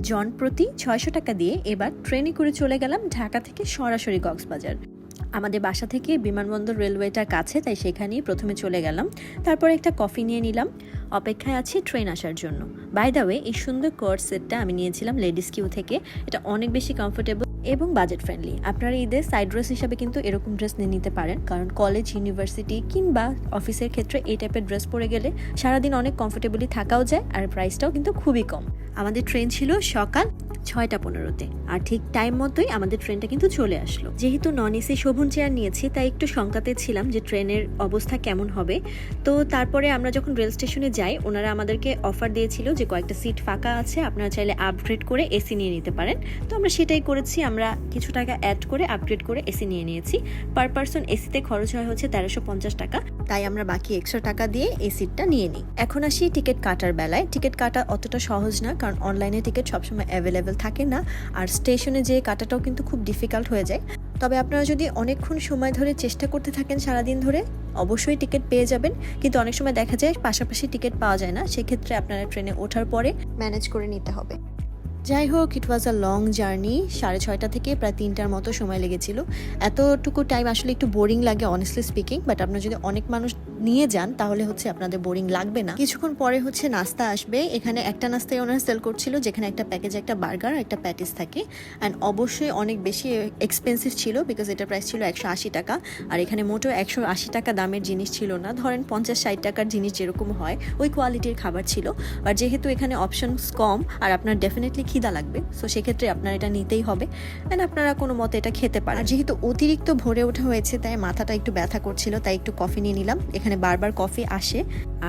জনপ্রতি ৬০০ টাকা দিয়ে এবার ট্রেনে করে চলে গেলাম ঢাকা থেকে সরাসরি কক্সবাজার। আমাদের বাসা থেকে বিমানবন্দর রেলওয়েটার কাছে, তাই সেখানেই প্রথমে চলে গেলাম। তারপর একটা কফি নিয়ে নিলাম, অপেক্ষায় আছি ট্রেন আসার জন্য। বাই দ্য ওয়ে, এই সুন্দর কোট সেটটা আমি নিয়েছিলাম লেডিস কিউ থেকে। এটা অনেক বেশি কমফোর্টেবল এবং বাজেট ফ্রেন্ডলি। আপনারা ঈদের সাইড ড্রেস হিসাবে কিন্তু এরকম ড্রেস নিয়ে নিতে পারেন, কারণ কলেজ, ইউনিভার্সিটি কিংবা অফিসের ক্ষেত্রে এই টাইপের ড্রেস পরে গেলে সারাদিন অনেক কমফোর্টেবলি থাকাও যায়, আর প্রাইসটাও কিন্তু খুবই কম। আমাদের ট্রেন ছিল সকাল 6:15-তে, আর ঠিক টাইম মতোই আমাদের ট্রেনটা কিন্তু চলে আসলো। যেহেতু নন এসি শোভন চেয়ার নিয়েছি, তাই একটু শঙ্কাতে ছিলাম যে ট্রেনের অবস্থা কেমন হবে। তো তারপরে আমরা যখন রেল স্টেশনে যাই, ওনারা আমাদেরকে অফার দিয়েছিল যে কয়েকটা সিট ফাঁকা আছে, আপনারা চাইলে আপগ্রেড করে এসি নিয়ে নিতে পারেন। তো আমরা সেটাই করেছি, আমরা কিছু টাকা অ্যাড করে আপগ্রেড করে এসি নিয়ে নিয়েছি। পার পারসন এসিতে খরচ হয় হচ্ছে 1350 টাকা, তাই আমরা বাকি এক্সট্রা টাকা দিয়ে এই সিটটা নিয়ে নিই। এখন আসি টিকিট কাটার বেলায়। টিকিট কাটা অতটা সহজ না, কারণ অনলাইনে টিকিট সবসময় অ্যাভেলেবেল থাকে না, আর স্টেশনে যেয়ে কাটাটাও কিন্তু খুব ডিফিকাল্ট হয়ে যায়। তবে আপনারা যদি অনেকক্ষণ সময় ধরে চেষ্টা করতে থাকেন সারাদিন ধরে, অবশ্যই টিকিট পেয়ে যাবেন। কিন্তু অনেক সময় দেখা যায় পাশাপাশি টিকিট পাওয়া যায় না, সেক্ষেত্রে আপনারা ট্রেনে ওঠার পরে ম্যানেজ করে নিতে হবে। যাই হোক, ইট ওয়াজ আ লং জার্নি। 6:30 থেকে প্রায় 3টার মতো সময় লেগেছিল। এতটুকু টাইম আসলে একটু বোরিং লাগে অনেস্টলি স্পিকিং, বাট আপনারা যদি অনেক মানুষ নিয়ে যান তাহলে হচ্ছে আপনাদের বোরিং লাগবে না। কিছুক্ষণ পরে হচ্ছে নাস্তা আসবে। এখানে একটা নাস্তায় ওনারা সেল করছিল, যেখানে একটা প্যাকেজে একটা বার্গার, একটা প্যাটিস থাকে, অ্যান্ড অবশ্যই অনেক বেশি এক্সপেন্সিভ ছিল, বিকজ এটার প্রাইস ছিল 180 টাকা। আর এখানে মোটেও 180 টাকা দামের জিনিস ছিল না, ধরেন 50-60 টাকার জিনিস যেরকম হয় ওই কোয়ালিটির খাবার ছিল। আর যেহেতু এখানে অপশনস কম আর আপনার ডেফিনেটলি খিদা লাগবে, সো সেক্ষেত্রে আপনার এটা নিতেই হবে, অ্যান্ড আপনারা কোনো মতে এটা খেতে পারেন। আর যেহেতু অতিরিক্ত ভরে ওঠা হয়েছে, তাই মাথাটা একটু ব্যথা করছিল, তাই একটু কফি নিয়ে নিলাম। এখানে বারবার কফি আসে,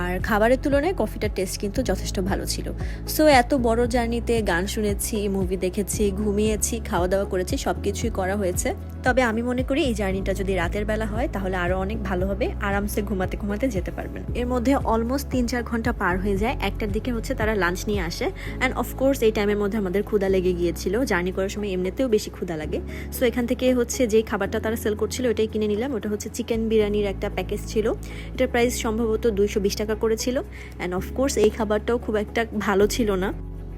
আর খাবারের তুলনায় কফিটার টেস্ট কিন্তু যথেষ্ট ভালো ছিল। সো এত বড় জার্নিতে গান শুনেছি, মুভি দেখেছি, ঘুমিয়েছি, খাওয়া দাওয়া করেছি, সবকিছুই করা হয়েছে। তবে আমি মনে করি এই জার্নিটা যদি রাতের বেলা হয় তাহলে আরো অনেক ভালো হবে, আরামসে ঘুমাতে ঘুমাতে যেতে পারবেন। এর মধ্যে অলমোস্ট 3-4 ঘন্টা পার হয়ে যায়। একটার দিকে হচ্ছে তারা লাঞ্চ নিয়ে আসে, অ্যান্ড অফকোর্স এই টাইমের মধ্যে আমাদের ক্ষুধা লেগে গিয়েছিল। জার্নি করার সময় এমনিতেও বেশি ক্ষুধা লাগে। সো এখান থেকে হচ্ছে যেই খাবারটা তারা সেল করছিল ওটাই কিনে নিলাম। ওটা হচ্ছে চিকেন বিরিয়ানির একটা প্যাকেজ ছিল, এটার প্রাইস সম্ভবত 220 টাকা করেছিল, অ্যান্ড অফকোর্স এই খাবারটাও খুব একটা ভালো ছিল না।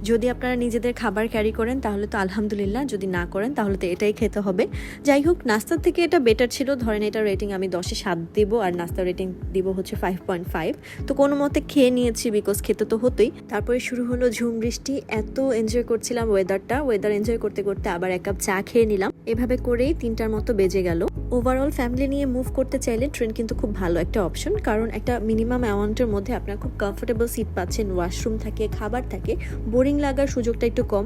যদি আপনারা নিজেদের খাবার ক্যারি করেন তাহলে তো আলহামদুলিল্লাহ, যদি না করেন তাহলে তো এটাই খেতে হবে। যাই হোক, নাস্তার থেকে এটা বেটার ছিল। ধরেন এটা রেটিং আমি 10-এ 7 দিব, আর নাস্তার রেটিং দিব হচ্ছে 5.5। তো কোনো মতে খেয়ে নিয়েছি, বিকজ খেতে তো হতোই। তারপরে শুরু হলো ঝুম বৃষ্টি। এত এনজয় করছিলাম ওয়েদার এনজয় করতে করতে আবার 1 কাপ চা খেয়ে নিলাম। এভাবে করেই 3টার মতো বেজে গেল। ওভারঅল ফ্যামিলি নিয়ে মুভ করতে চাইলে ট্রেন কিন্তু খুব ভালো একটা অপশন, কারণ একটা মিনিমাম অ্যামাউন্টের মধ্যে আপনার খুব কমফোর্টেবল সিট পাচ্ছেন, ওয়াশরুম থাকে, খাবার থাকে, বোরিং লাগার সুযোগটা একটু কম।